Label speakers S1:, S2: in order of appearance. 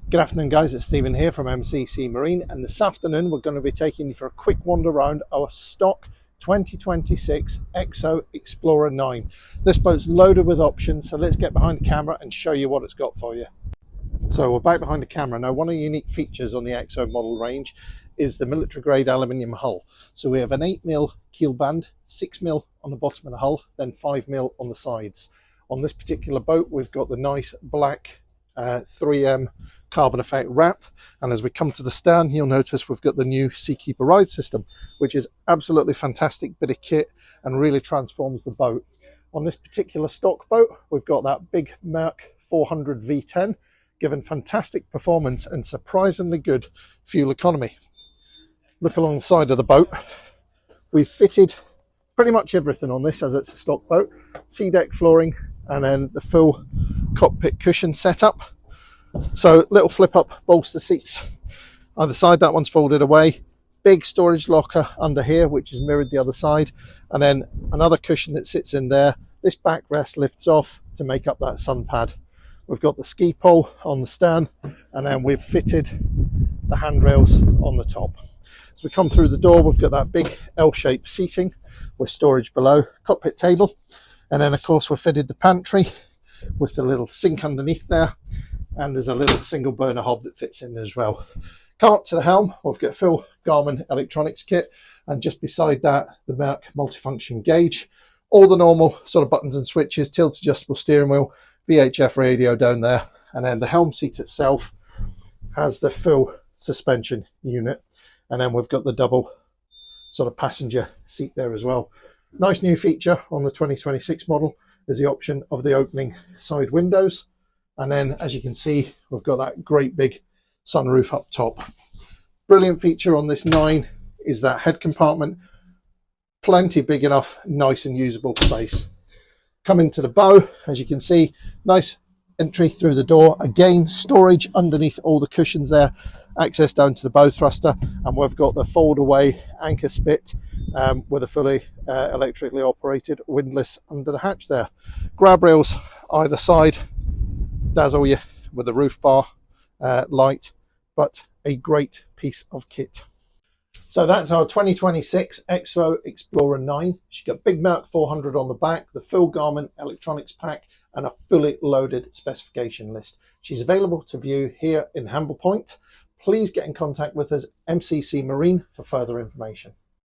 S1: Good afternoon guys, it's Stephen here from MCC Marine, and this afternoon we're going to be taking you for a quick wander around our stock 2026 EXO EXPLR 9. This boat's loaded with options, so let's get behind the camera and show you what it's got for you. So we're back behind the camera. Now, one of the unique features on the EXO model range is the military grade aluminium hull. So we have an 8mm keel band, 6mm on the bottom of the hull, then 5mm on the sides. On this particular boat we've got the nice black 3M carbon effect wrap, and as we come to the stern you'll notice we've got the new Seakeeper ride system, which is absolutely fantastic bit of kit and really transforms the boat. On this particular stock boat we've got that big Merc 400 V10, given fantastic performance and surprisingly good fuel economy. Look along the side of the boat, we've fitted pretty much everything on this as it's a stock boat. Sea deck flooring and then the full cockpit cushion setup. So little flip up bolster seats either side, that one's folded away, big storage locker under here which is mirrored the other side, and then another cushion that sits in there. This backrest lifts off to make up that sun pad. We've got the ski pole on the stern, and then we've fitted the handrails on the top. As we come through the door we've got that big L-shaped seating with storage below, cockpit table, and then of course we've fitted the pantry with the little sink underneath there, and there's a little single burner hob that fits in there as well. Come up to the helm, we've got a full Garmin electronics kit, and just beside that the Merc multifunction gauge, all the normal sort of buttons and switches, tilt adjustable steering wheel, VHF radio down there, and then the helm seat itself has the full suspension unit, and then we've got the double sort of passenger seat there as well. Nice new feature on the 2026 model is the option of the opening side windows, and then as you can see we've got that great big sunroof up top. Brilliant feature on this 9 is that head compartment, plenty big enough, nice and usable space. Coming to the bow, as you can see, nice entry through the door, again storage underneath all the cushions there, access down to the bow thruster, and we've got the fold away anchor spit with a fully electrically operated windlass under the hatch there. Grab rails either side dazzle you with a roof bar light, but a great piece of kit. So that's our 2026 EXO EXPLR 9. She's got big Merc 400 on the back, the full Garmin electronics pack, and a fully loaded specification list. She's available to view here in Hamble Point. Please get in contact with us, MCC Marine, for further information.